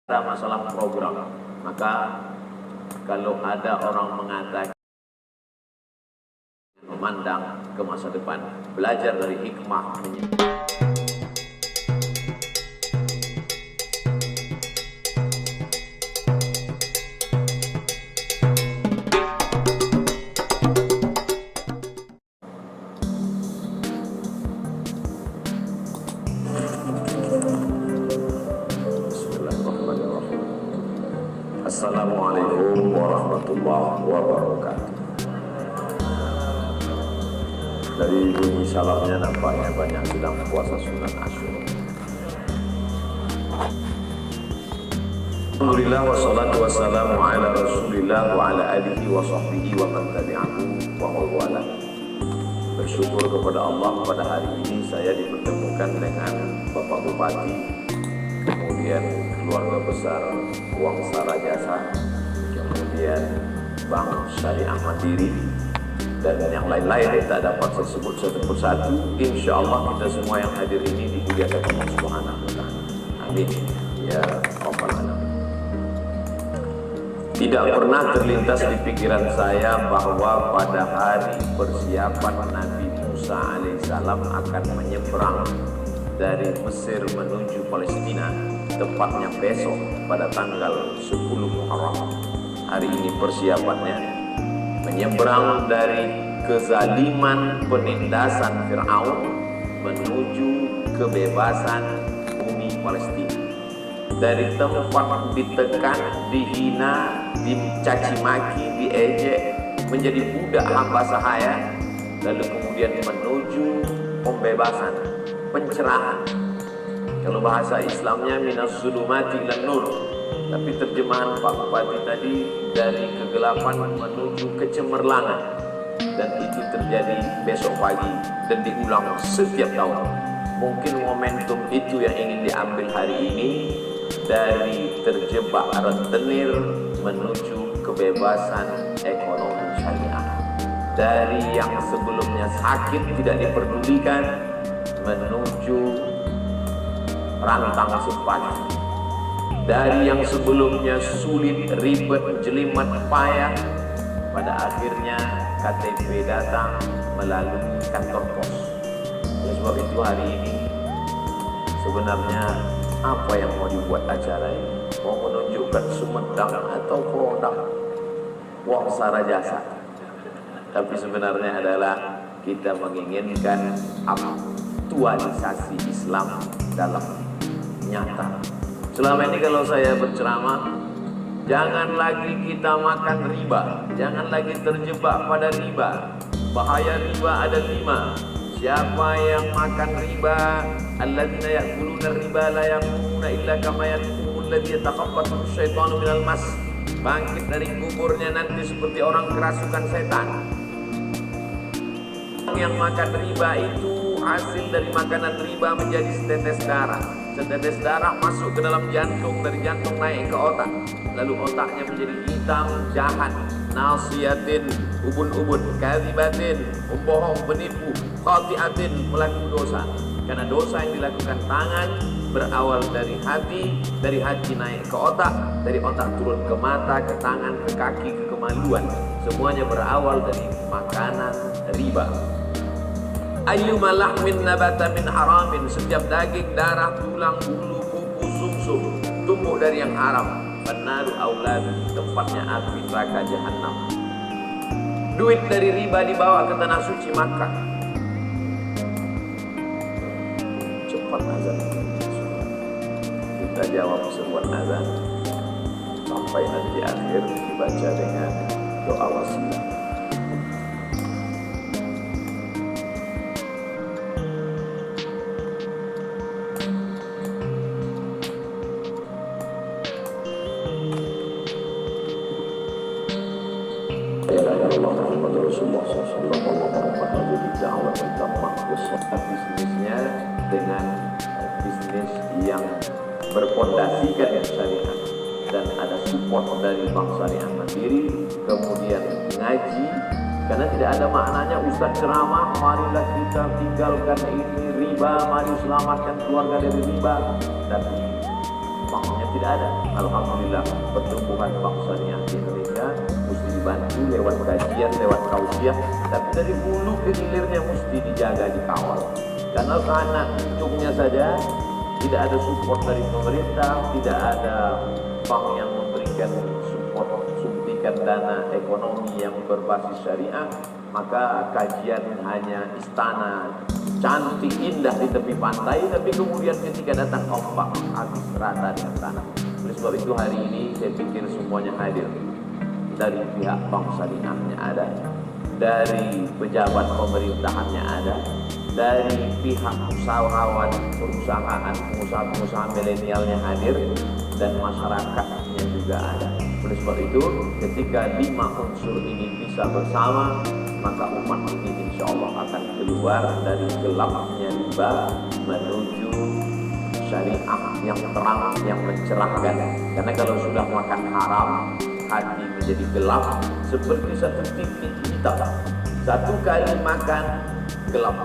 masalah program, maka kalau ada orang mengatakan memandang ke masa depan, belajar dari hikmah. Assalamualaikum warahmatullahi wabarakatuh. Dari bunyi salamnya nampaknya banyak sedang puasa sunat Asyura. Alhamdulillah wassalatu wassalamu ala Rasulillah wa ala alihi wa sahbihi wa man tabi'ahu wa wala. Bersyukur kepada Allah pada hari ini saya dipertemukan dengan Bapak Bupati, kemudian keluarga besar Uang Sara Jasa, kemudian Bank Syariah Mandiri, dan yang lain-lain yang tak dapat saya sebut satu persatu. Insya Allah kita semua yang hadir ini dimuliakan Allah Subhanahu wa Ta'ala. Amin ya Rabbal Alamin. Tidak pernah terlintas di pikiran saya bahwa pada hari persiapan Nabi Musa alaihissalam akan menyeberang dari Mesir menuju Palestina, tepatnya besok pada tanggal 10 Muharram. Hari ini persiapannya menyeberang dari kezaliman penindasan Fir'aun menuju kebebasan bumi Palestina. Dari tempat ditekan, dihina, dicaci maki, diejek, menjadi budak hamba sahaya, lalu kemudian menuju pembebasan, pencerahan. Kalau bahasa Islamnya minas zulumati ilan nur, tapi terjemahan Pak Bupati tadi dari kegelapan menuju kecemerlangan, dan itu terjadi besok pagi dan diulang setiap tahun. Mungkin momentum itu yang ingin diambil hari ini, dari terjebak rentenir menuju kebebasan ekonomi syariah, dari yang sebelumnya sakit tidak diperdulikan menuju rantang sepatu, dari yang sebelumnya sulit, ribet, jelimet, payah, pada akhirnya KTP datang melalui kantor pos. Oleh sebab itu hari ini sebenarnya apa yang mau dibuat acara ini? Mau menunjukkan Sumedang atau produk Uang Sara Jasa? Tapi sebenarnya adalah kita menginginkan aktualisasi Islam dalam nyata. Selama ini kalau saya berceramah, jangan lagi kita makan riba, jangan lagi terjebak pada riba. Bahaya riba ada 5. Siapa yang makan riba, alladzina ya'kuluna riba la yaqumuna illa kama yaqumu alladzi yatakhabbathu asyaitanu minal mas. Bangkit dari kuburnya nanti seperti orang kerasukan setan. Yang makan riba itu hasil dari makanan riba menjadi setetes darah. Setetes darah masuk ke dalam jantung, dari jantung naik ke otak, lalu otaknya menjadi hitam, jahat, nasiyatin, ubun-ubun, kadhibatin, pembohong, penipu, khati'atin, pelaku dosa. Karena dosa yang dilakukan tangan berawal dari hati naik ke otak, dari otak turun ke mata, ke tangan, ke kaki, ke kemaluan. Semuanya berawal dari makanan riba. Ayyuma lahmin nabata min haramin, setiap daging, darah, tulang, bulu, kuku, sumsum tumbuh dari yang haram, benaru aulad, tempatnya api neraka jahanam. Duit dari riba dibawa ke tanah suci Makkah. Cepat azan, kita jawab sebuah azan sampai nanti akhir dibaca dengan doa wasilah. Bisnisnya dengan bisnis yang berpondasikan syariat dan ada support dari Bank Syariah Mandiri, kemudian ngaji, karena tidak ada maknanya Ustaz ceramah, marilah kita tinggalkan ini riba, mari selamatkan keluarga dari riba, dan banknya tidak tidak ada. Alhamdulillah pertumbuhan bangsa di Indonesia mesti dibantu lewat kajian, lewat tausiah, tapi dari hulu ke hilirnya mesti dijaga, dikawal. Karena anak cucunya saja tidak ada support dari pemerintah, tidak ada bank yang memberikan support, suntikan dana ekonomi yang berbasis syariah, maka kajian hanya istana cantik indah di tepi pantai, tapi kemudian ketika datang ombak habis rata dengan tanah. Oleh sebab itu hari ini saya pikir semuanya hadir. Dari pihak bank syariahnya ada, dari pejabat pemerintahannya ada, dari pihak usahawan perusahaan, pengusaha-pengusaha milenialnya hadir, dan masyarakatnya juga ada. Oleh sebab itu ketika 5 unsur ini bisa bersama, maka umat ini insya Allah akan keluar dari gelapnya riba menuju syariah yang terang, yang mencerahkan. Karena kalau sudah makan haram, hati menjadi gelap seperti satu titik hitam. 1 kali makan gelap,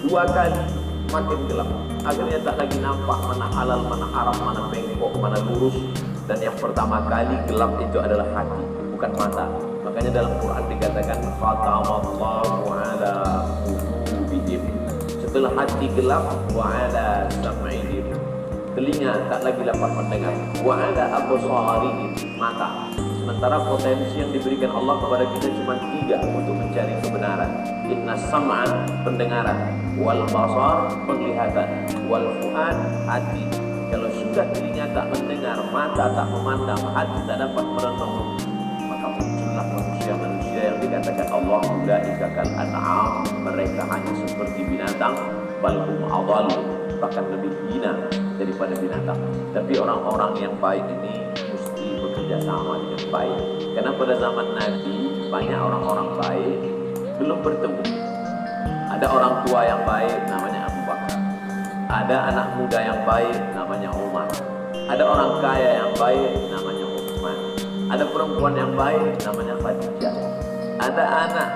2 kali makin gelap. Akhirnya tak lagi nampak mana halal, mana haram, mana bengkok, mana lurus. Dan yang pertama kali gelap itu adalah hati, bukan mata. Makanya dalam Quran dikatakan khatamallahu ala qulubihim. Setelah hati gelap, wa ala sam'ihim, telinga tak lagi dapat mendengar, wa ala absarihim, mata. Sementara potensi yang diberikan Allah kepada kita cuma 3 untuk mencari kebenaran. Inna sam'a, pendengaran, wal basar, penglihatan, wal fuad, hati. Kalau sudah telinga tak mendengar, mata tak memandang, hati tak dapat merenung, maka muncullah manusia-manusia yang dikatakan Allah ulaika kal an'am, mereka hanya seperti binatang, bal hum adall, bahkan lebih hina daripada binatang. Tapi orang-orang yang baik ini mesti bekerja sama dengan baik. Karena pada zaman Nabi banyak orang-orang baik belum bertemu. Ada orang tua yang baik namanya Abu Bakar, ada anak muda yang baik namanya Umar, ada orang kaya yang baik namanya Utsman, ada perempuan yang baik namanya Khadijah, ada anak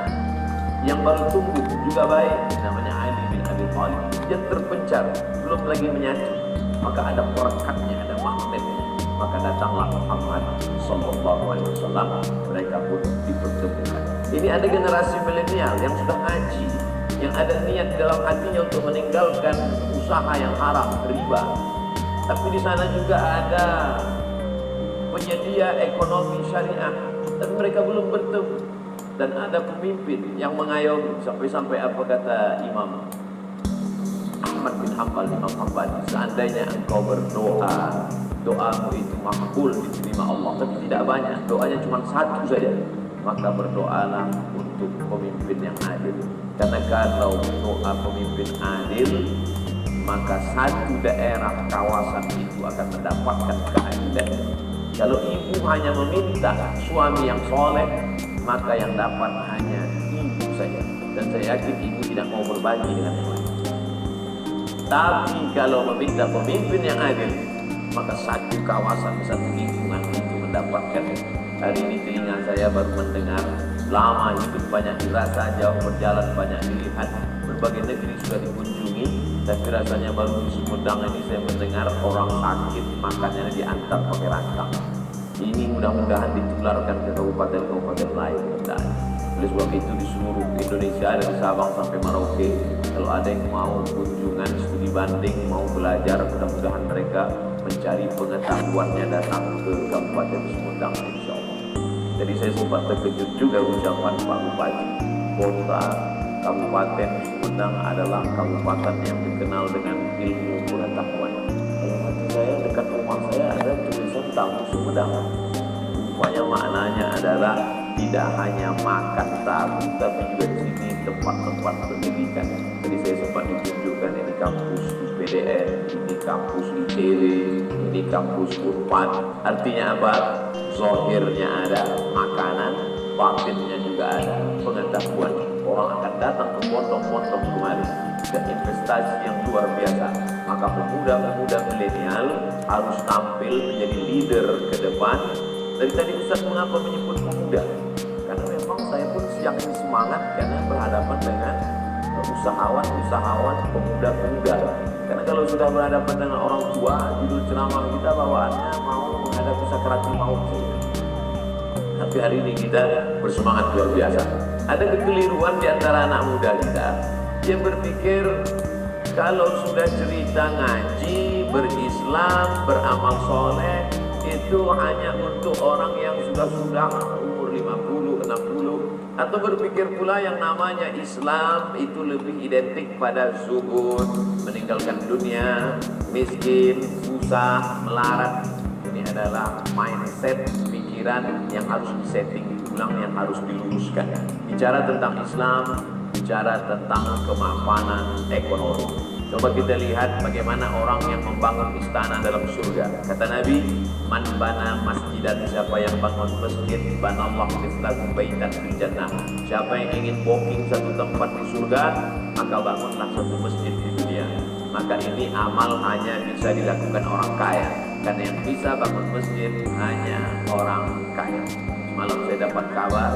yang baru tumbuh juga baik namanya Ali bin Abi Thalib. Dia terpencar, belum lagi menyatu, maka ada perekatnya, ada magnetnya. Maka datanglah Muhammad sallallahu alaihi wasallam, mereka pun dipertemukan. Ini ada generasi milenial yang sudah ngaji, yang ada niat dalam hatinya untuk meninggalkan usaha yang haram, riba. Tapi di sana juga ada penyedia ekonomi syariah, tapi mereka belum bertemu. Dan ada pemimpin yang mengayomi, sampai-sampai apa kata Imam Ahmad bin Hanbal, Imam Hambali, seandainya engkau berdoa, doamu itu makbul, diterima Allah, tapi tidak banyak, doanya cuma 1 saja, maka berdoalah untuk pemimpin yang adil. Karena kalau doa pemimpin adil, maka 1 daerah kawasan itu akan mendapatkan keadilan. Kalau ibu hanya meminta suami yang soleh, maka yang dapat hanya ibu saja. Dan saya yakin ibu tidak mau berbagi dengan suami. Tapi kalau meminta pemimpin yang adil, maka 1 kawasan, 1 lingkungan itu mendapatkan. Hari ini telinga saya baru mendengar, lama hidup banyak dirasa, jauh berjalan banyak dilihat, berbagai negeri sudah dikunjungi, tapi rasanya baru di Sumedang ini saya mendengar orang sakit makannya diantar pakai rantang. Ini mudah-mudahan ditularkan ke kabupaten-kabupaten lain. Oleh sebab itu di seluruh Indonesia, dari Sabang sampai Merauke, kalau ada yang mau kunjungan studi banding, mau belajar, mudah-mudahan mereka mencari pengetahuannya datang ke Kabupaten Sumedang, insya Allah. Jadi saya sempat terkejut juga ucapan Pak Bupati, kota Kabupaten Sumedang adalah kabupaten yang dikenal dengan ilmu pengetahuan. Dalam hati saya, dekat rumah saya ada tulisan tamu Sumedang. Rupanya maknanya adalah tidak hanya makan tahu, tapi juga di sini tempat-tempat pendidikan. Jadi saya sempat ditunjukkan ini kampus IPDN, ini kampus ITB, ini kampus Unpad. Artinya apa? Zahirnya ada makanan, batinnya juga ada pengetahuan. Orang akan datang ke pondok-pondok kemari, dan investasi yang luar biasa. Maka pemuda-pemuda milenial harus tampil menjadi leader ke depan. Dari tadi Ustaz mengapa menyebut pemuda? Karena memang saya pun siang ini semangat karena berhadapan dengan usahawan-usahawan pemuda-pemuda Karena kalau sudah berhadapan dengan orang tua, judul ceramah kita bawaannya mau menghadapi sakaratul maut saja. Tapi hari ini kita bersemangat luar biasa. Ada kekeliruan di antara anak muda kita yang berpikir kalau sudah cerita ngaji, berislam, beramal soleh itu hanya untuk orang yang sudah umur 50, 60, atau berpikir pula yang namanya Islam itu lebih identik pada zuhud, meninggalkan dunia, miskin, susah, melarat. Ini adalah mindset pikiran yang harus disetting ulang, yang harus diluruskan. Bicara tentang Islam, bicara tentang kemapanan ekonomi. Coba kita lihat bagaimana orang yang membangun istana dalam surga. Kata Nabi, man bana masjidan, siapa yang bangun masjid, banallahu lahu baitan fil jannah. Siapa yang ingin booking satu tempat di surga, maka bangunlah satu masjid di dunia. Maka ini amal hanya bisa dilakukan orang kaya, karena yang bisa bangun masjid hanya orang kaya. Malam saya dapat kabar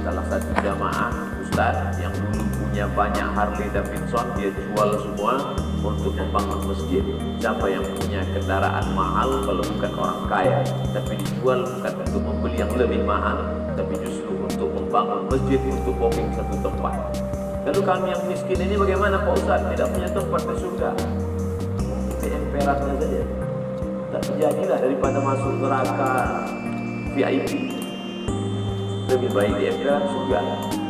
salah satu jamaah ustaz yang dulu punya banyak Harley Davidson, dia jual semua untuk membangun masjid. Siapa yang punya kendaraan mahal kalau bukan orang kaya, tapi dijual bukan untuk membeli yang lebih mahal, tapi justru untuk membangun masjid, untuk booking satu tempat. Lalu kami yang miskin ini bagaimana Pak Ustaz? Tidak punya tempat di surga. Kita yang peraknya saja. Tak terjadilah daripada masuk neraka VIP. Lebih baik di akhirat surga.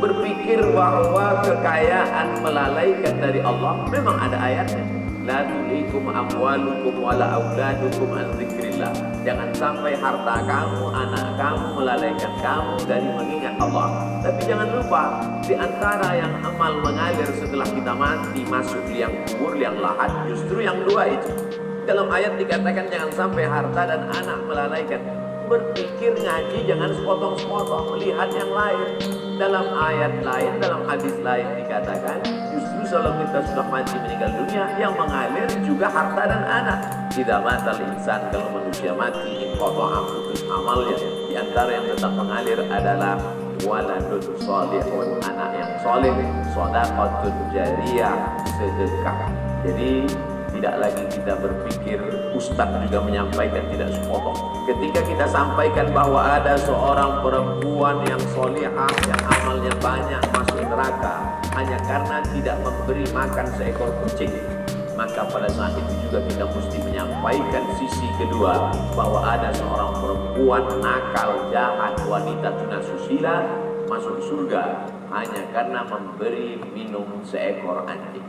Berpikir bahwa kekayaan melalaikan dari Allah, memang ada ayatnya. La tulikum amwalukum wala auladukum an dzikrillah. Jangan sampai harta kamu, anak kamu melalaikan kamu dari mengingat Allah. Tapi jangan lupa, di antara yang amal mengalir setelah kita mati masuk liang kubur, liang lahat, justru yang dua itu. Dalam ayat dikatakan jangan sampai harta dan anak melalaikan. Berpikir ngaji jangan sepotong-sepotong, melihat yang lain. Dalam ayat lain, dalam hadis lain dikatakan justru kalau kita sudah mati meninggal dunia, yang mengalir juga harta dan anak. Tidak matal insan, kalau manusia mati inqata'a putus amalnya. Di antara yang tetap mengalir adalah waladun sholihun, anak yang soleh, shadaqatun jariyah, sedekah. Jadi tidak lagi kita berpikir, Ustadz juga menyampaikan tidak sepotong. Ketika kita sampaikan bahwa ada seorang perempuan yang solihah, yang amalnya banyak masuk neraka hanya karena tidak memberi makan seekor kucing, maka pada saat itu juga kita mesti menyampaikan sisi kedua, bahwa ada seorang perempuan nakal, jahat, wanita tunasusila masuk surga hanya karena memberi minum seekor anjing.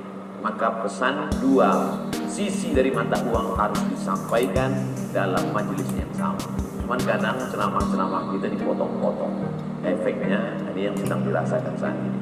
Maka pesan dua sisi dari mata uang harus disampaikan dalam majelis yang sama. Cuman kadang ceramah-ceramah kita dipotong-potong. Efeknya ini yang sedang dirasakan saat ini.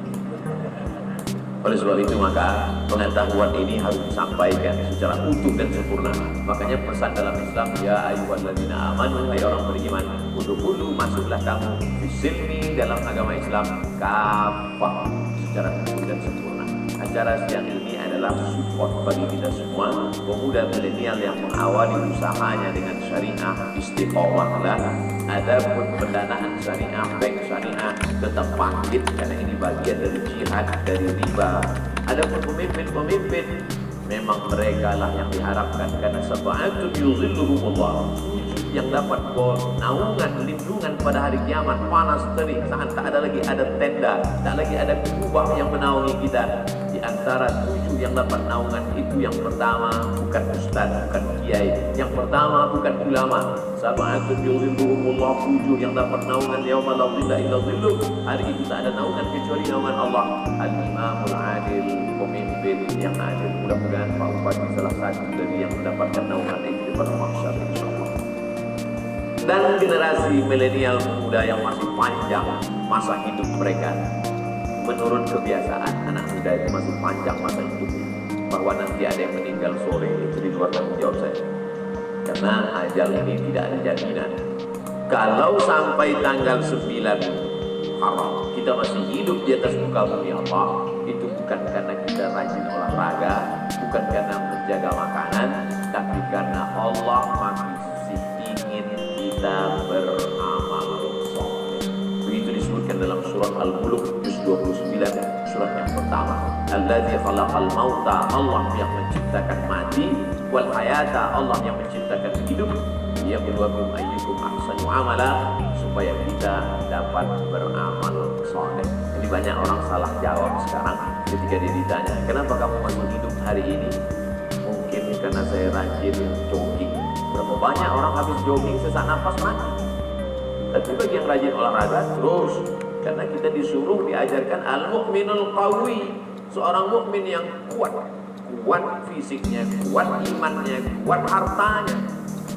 Oleh sebab itu maka pengetahuan ini harus disampaikan secara utuh dan sempurna. Makanya pesan dalam Islam, ya ayyuhalladzina amanu, hai orang beriman, udkhulu, masuklah kamu fisilmi, dalam agama Islam kafah, secara utuh dan sempurna. Acara siang ini adalah support bagi kita semua, pemuda milenial yang mengawali usahanya dengan syariah, istiqomahlah. Adapun pendanaan syariah, bank syariah tetap bangkit karena ini bagian dari jihad, dari riba. Adapun pemimpin-pemimpin, memang mereka lah yang diharapkan, karena sab'atun yuzilluhumullah, yang dapat naungan, lindungan pada hari kiamat. Panas terik, saat tak ada lagi ada tenda, tak lagi ada kubah yang menaungi kita. Di antara 7 yang dapat naungan itu, yang pertama bukan ustaz, bukan kiai, yang pertama bukan ulama. Sab'atun yuzilluhumullah, 7 yang dapat naungan yauma la dhilla illa dhilluh. Hari itu tak ada naungan kecuali naungan Allah. Al-imamul adil, pemimpin yang adil. Mudah-mudahan Pak Bupati salah satu dari yang mendapatkan naungan itu di pada mahsyar insyaallah. Dan generasi milenial muda yang masih panjang masa hidup mereka, menurut kebiasaan anak muda itu masih panjang masa hidupnya, bahwa nanti ada yang meninggal sore, itu di luar tanggung jawab saya, karena ajal ini tidak ada jaminan. Kalau sampai tanggal 9 haram kita masih hidup di atas muka bumi Allah, itu bukan karena kita rajin olahraga, bukan karena menjaga makanan, tapi karena Allah masih ingin kita beramal soleh. Begitu disebutkan dalam surat Al-Mulk juz 29, surat yang pertama. Allazi khalaqal mauta, Allah yang menciptakan mati, wal hayata, Allah yang menciptakan hidup, liyabluwakum ayyukum ahsanu amala, supaya kita dapat beramal soleh. Ini banyak orang salah jawab sekarang ketika dia ditanya, kenapa kamu masih hidup hari ini? Mungkin karena saya rajin jogging. Berapa banyak orang habis jogging sesak nafas mati. Tapi bagi yang rajin olahraga terus, karena kita disuruh diajarkan al-mu'minul qawi, seorang mukmin yang kuat fisiknya, kuat imannya, kuat hartanya.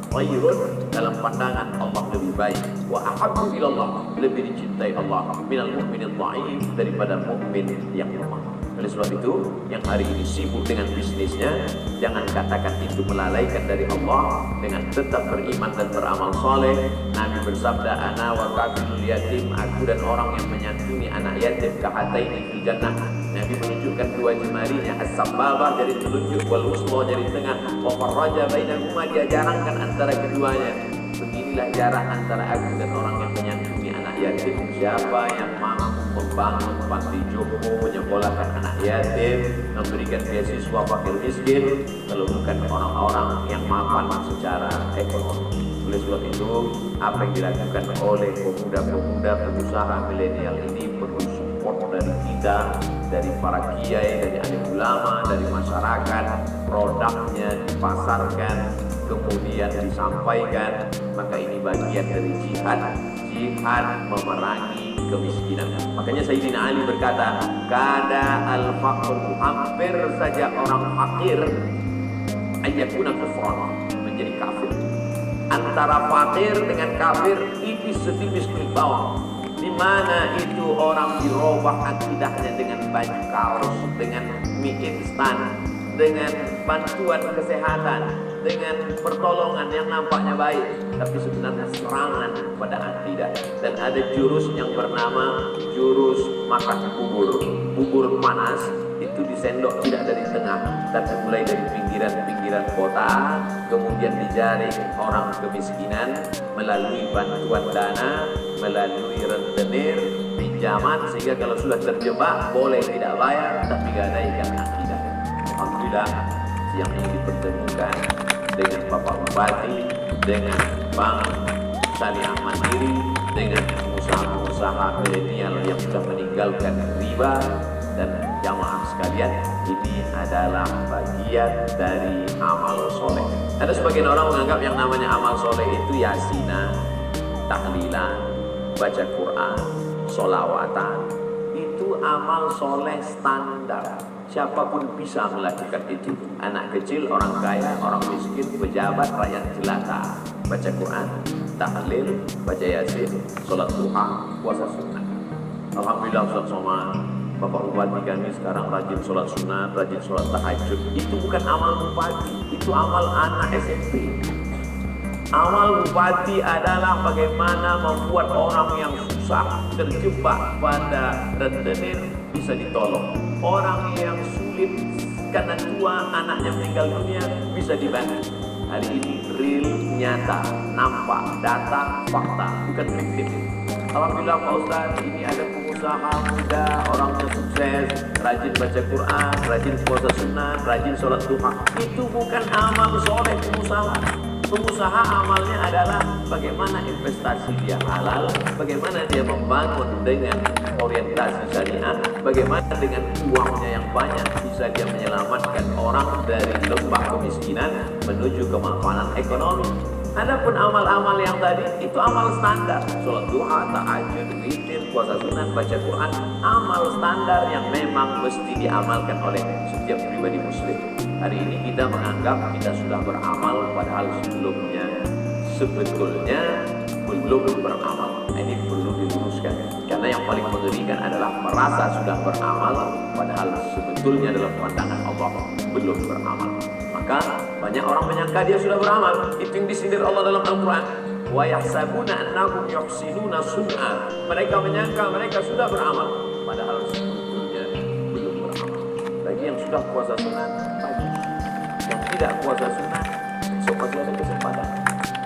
Khairun, dalam pandangan Allah lebih baik, wa ahabbu ilallah, lebih dicintai Allah minal mu'minil dhaif, daripada mukmin yang lemah. Oleh sebab itu, yang hari ini sibuk dengan bisnisnya, jangan katakan itu melalaikan dari Allah, dengan tetap beriman dan beramal soleh. Nabi bersabda, ana wa kafilul yatim, aku dan orang yang menyantuni anak yatim, kahataini fil jannah. Nabi menunjukkan dua jemarinya, as-sababah jari telunjuk, wal wusta jari tengah, wa farraja bainahuma, dia jarangkan antara keduanya. Beginilah jarak antara aku dan orang yang menyantuni anak yatim. Siapa yang mampu membangun panti jompo, menyekolahkan anak yatim, memberikan beasiswa fakir miskin, kalau bukan orang-orang yang mapan secara ekonomi. Oleh sebab itu, apa yang dilakukan oleh pemuda-pemuda pengusaha milenial ini perlu support dari kita, dari para kiai, dari alim ulama, dari masyarakat. Produknya dipasarkan, kemudian disampaikan. Maka ini bagian dari jihad memerangi kemiskinan. Makanya Sayyidina Ali berkata, kada al-faqru, hampir saja orang fakir ayyakuna kufran, menjadi kafir. Antara fakir dengan kafir tipis setipis kulit bawang. Di mana itu orang dirubah akidahnya dengan baju kaos, dengan mie instan, dengan bantuan kesehatan, dengan pertolongan yang nampaknya baik, tapi sebenarnya serangan pada akidah. Dan ada jurus yang bernama jurus makan bubur panas. Itu disendok tidak dari tengah, tapi mulai dari pinggiran-pinggiran kota, kemudian dijaring orang kemiskinan melalui bantuan dana, melalui rentenir, pinjaman, sehingga kalau sudah terjebak boleh tidak bayar, tapi gadaikan akidah. Alhamdulillah, yang ini dipertemukan dengan Bapak Bupati, dengan Bank Syariah Mandiri, dengan pengusaha-pengusaha milenial yang sudah meninggalkan riba. Dan jamaah sekalian, ini adalah bagian dari amal soleh. Ada sebagian orang menganggap yang namanya amal soleh itu yasinan, tahlilan, baca Quran, sholawatan. Itu amal soleh standar. Siapapun bisa melakukan itu. Anak kecil, orang kaya, orang miskin, pejabat, rakyat jelata. Baca Quran, tahlil, baca yasin, sholat duha, puasa sunnah. Alhamdulillah, Ustaz Somad, Bapak Bupati kami sekarang rajin sholat sunat, rajin sholat tahajud. Itu bukan amal bupati, itu amal anak SMP. Amal bupati adalah bagaimana membuat orang yang susah, terjebak pada rentenir, bisa ditolong. Orang yang sulit karena tua, anaknya meninggal dunia, bisa dibantu. Hari ini real, nyata, nampak, data, fakta, bukan fiktif. Alhamdulillah Pak Ustaz, ini ada pengusaha muda, orangnya sukses, rajin baca Quran, rajin puasa sunnah, rajin sholat duha. Itu bukan amal soleh pengusaha. Pengusaha amalnya adalah bagaimana investasi dia halal, bagaimana dia membangun dengan orientasi syariah, bagaimana dengan uangnya yang banyak bisa dia menyelamatkan orang dari lembah kemiskinan menuju kemapanan ekonomi. Adapun amal-amal yang tadi itu amal standar, sholat duha, tahajud, witir, puasa sunat, baca Quran, amal standar yang memang mesti diamalkan oleh setiap pribadi muslim. Hari ini kita menganggap kita sudah beramal, padahal sebetulnya belum beramal. Ini perlu diluruskan, karena yang paling mengerikan adalah merasa sudah beramal, padahal sebetulnya dalam pandangan Allah belum beramal. Maka banyak orang menyangka dia sudah beramal. Itu yang disindir Allah dalam Al-Quran. Wa yahsabuna annahum yuhsinuna sun'a. Mereka menyangka mereka sudah beramal, padahal sebetulnya belum beramal. Bagi yang sudah puasa sunat, bagus. Yang tidak puasa sunat, besok masih ada kesempatan.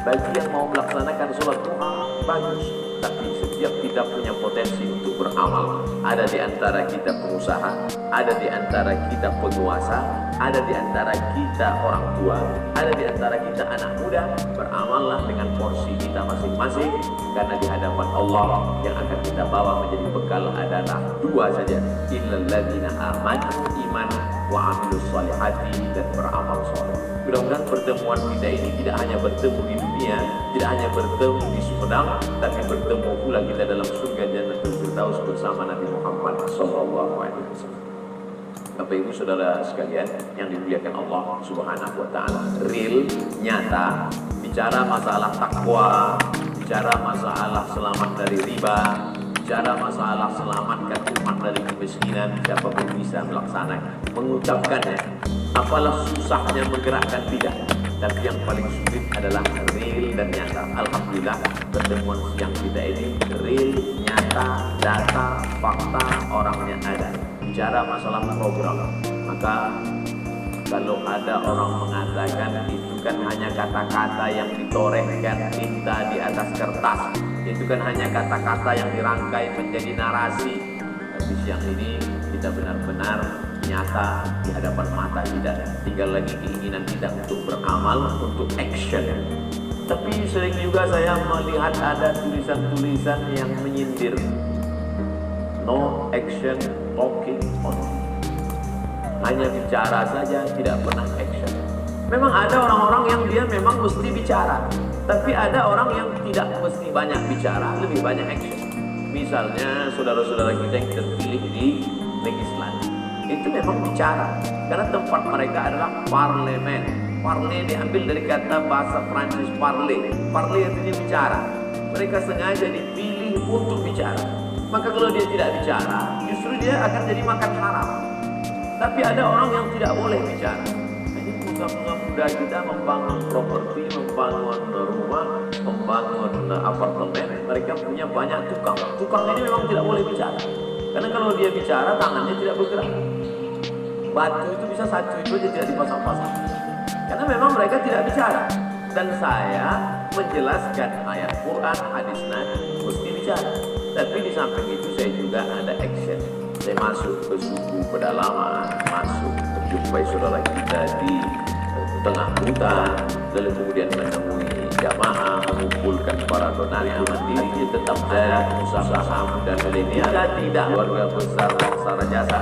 Bagi yang mau melaksanakan sholat duha, bagus. Tapi setiap kita punya potensi untuk beramal. Ada di antara kita pengusaha, ada di antara kita penguasa, ada di antara kita orang tua, ada di antara kita anak muda. Beramallah dengan porsi kita masing-masing, karena di hadapan Allah yang akan kita bawa menjadi bekal adalah dua saja: illal ladzina amanu, iman, wa amilus solihati, dan beramal soleh. Mudah-mudahan pertemuan kita ini tidak hanya bertemu di dunia, tidak hanya bertemu di Sumedang, tapi bertemu pula kita dalam surga Jannatul Firdaus bersama Nabi Muhammad SAW. Bapak Ibu Saudara sekalian yang dimuliakan Allah Subhanahu wa taala, real, nyata, bicara masalah takwa, bicara masalah selamat dari riba, bicara masalah selamatkan umat dari kemiskinan, siapapun bisa melaksanakan, mengucapkannya. Apalah susahnya menggerakkan lidah, tapi yang paling sulit adalah real dan nyata. Alhamdulillah pertemuan siang kita ini real, nyata, data, fakta, orangnya ada. Bicara masalah program, maka kalau ada orang mengatakan itu kan hanya kata-kata yang ditorehkan tinta di atas kertas, itu kan hanya kata-kata yang dirangkai menjadi narasi. Tapi siang ini kita benar-benar nyata di hadapan mata kita. Tinggal lagi keinginan kita untuk beramal, untuk action. Tapi sering juga saya melihat ada tulisan-tulisan yang menyindir. No action, talking only. Hanya bicara saja, tidak pernah action. Memang ada orang-orang yang dia memang mesti bicara, tapi ada orang yang tidak mesti banyak bicara, lebih banyak action. Misalnya saudara-saudara kita yang terpilih di legislatif, itu memang bicara, karena tempat mereka adalah parlemen. Parle diambil dari kata bahasa Prancis parler. Parler artinya bicara. Mereka sengaja dipilih untuk bicara. Maka kalau dia tidak bicara, justru dia akan jadi makan haram. Tapi ada orang yang tidak boleh bicara. Ini pengusaha muda kita membangun properti, membangun rumah, membangun apartemen. Mereka punya banyak tukang. Tukang ini memang tidak boleh bicara. Karena kalau dia bicara, tangannya tidak bergerak. Batu itu bisa satu itu saja tidak dipasang-pasang. Karena memang mereka tidak bicara. Dan saya menjelaskan ayat Quran, hadis Nabi, mesti bicara. Tapi di samping itu saya juga ada action. Saya masuk ke suku pedalaman, masuk menjumpai saudara kita di tengah hutan, lalu kemudian menemui jamaah, mengumpulkan para donatur mandiri, tetap dari pengusaha muda milenial, tidak keluarga besar Aksara Jasa,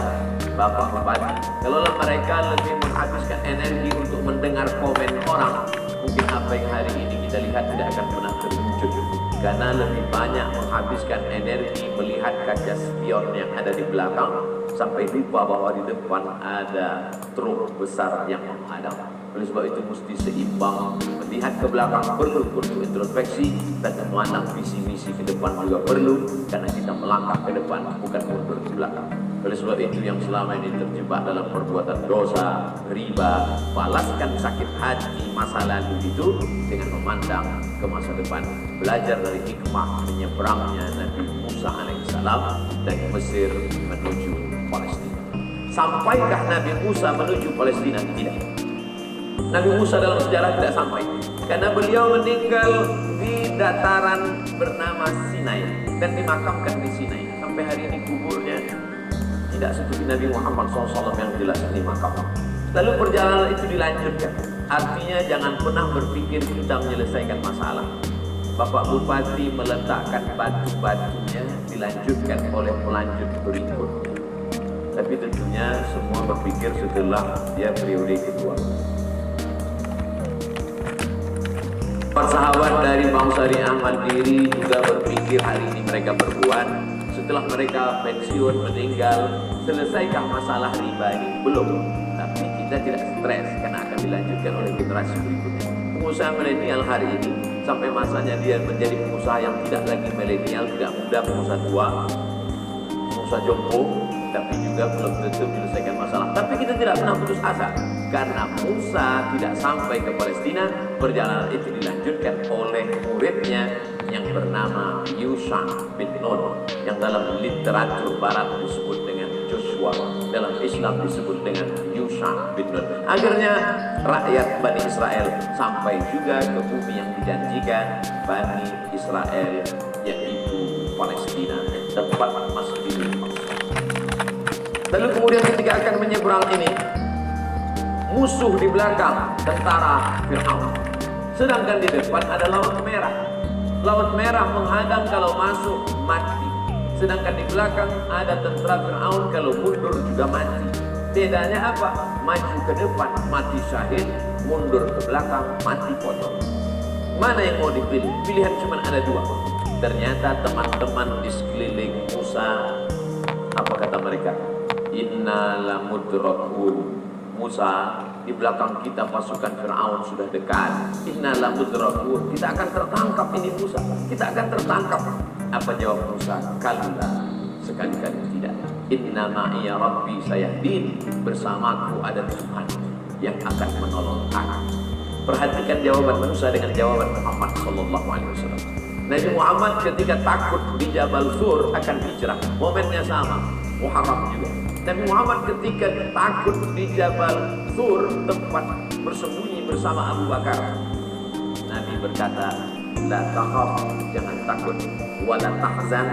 Bapak Bupati. Kalau mereka lebih menghabiskan energi untuk mendengar komen orang, mungkin apa yang hari ini kita lihat tidak akan pernah terwujud. Karena lebih banyak menghabiskan energi melihat kaca spion yang ada di belakang, sampai lupa bahwa di depan ada truk besar yang menghadap. Oleh sebab itu mesti seimbang, melihat ke belakang perlu untuk introspeksi, dan memandang visi-misi ke depan juga perlu, karena kita melangkah ke depan bukan mundur ke belakang. Oleh sebab itu yang selama ini terjebak dalam perbuatan dosa, riba, balaskan sakit hati masa lalu itu dengan memandang ke masa depan. Belajar dari hikmah menyeberangnya Nabi Musa alaihissalam dari Mesir menuju Palestina. Sampaikah Nabi Musa menuju Palestina? Tidak. Nabi Musa dalam sejarah tidak sampai, karena beliau meninggal di dataran bernama Sinai dan dimakamkan di Sinai. Sampai hari ini kuburnya tidak seperti Nabi Muhammad SAW yang jelas di makam. Lalu perjalanan itu dilanjutkan. Artinya jangan pernah berpikir kita menyelesaikan masalah. Bapak Bupati meletakkan batu-batunya, dilanjutkan oleh pelanjut berikut. Tapi tentunya semua berpikir setelah dia periode kedua. Para sahabat dari Bank Syariah Mandiri juga berpikir hari ini mereka berbuat. Setelah mereka pensiun, meninggal, selesaikah masalah riba ini? Belum. Tapi kita tidak stres karena akan dilanjutkan oleh generasi berikutnya. Pengusaha milenial hari ini sampai masanya dia menjadi pengusaha yang tidak lagi milenial, tidak muda, pengusaha tua, pengusaha jompo, tapi juga belum tentu menyelesaikan masalah. Tapi kita tidak pernah putus asa, karena Musa tidak sampai ke Palestina. Perjalanan itu dilanjutkan oleh muridnya yang bernama Yusha bin Nun, yang dalam literatur barat disebut dengan Joshua, dalam Islam disebut dengan Yusha bin Nun. Akhirnya rakyat Bani Israel sampai juga ke bumi yang dijanjikan Bani Israel, yaitu Palestina, tempat Masjidil Aqsa. Lalu kemudian ketika akan menyeberang ini, musuh di belakang tentara Fir'aun, sedangkan di depan ada Laut Merah. Laut Merah menghadang, kalau masuk mati, sedangkan di belakang ada tentara Fir'aun, kalau mundur juga mati. Bedanya apa? Maju ke depan mati syahid, mundur ke belakang mati potong. Mana yang mau dipilih? Pilihan cuma ada dua. Ternyata teman-teman di sekeliling Musa, apa kata mereka? Inna lamudrakun. Musa, di belakang kita pasukan Fir'aun sudah dekat. Inna lamudrakun. Kita akan tertangkap ini Musa. Kita akan tertangkap. Apa jawab Musa? Kalla, sekali-kali tidak. Inna ma'iya rabbi sayahdin. Bersamaku ada Tuhan yang akan menolong aku. Perhatikan jawaban Musa dengan jawaban Muhammad SAW. Nabi Muhammad ketika takut di Jabal Sur akan hijrah, momennya sama, Muharram juga. Nabi Muhammad ketika takut di Jabal Sur, tempat bersembunyi bersama Abu Bakar, Nabi berkata, la takhaf, jangan takut, wala tahzan,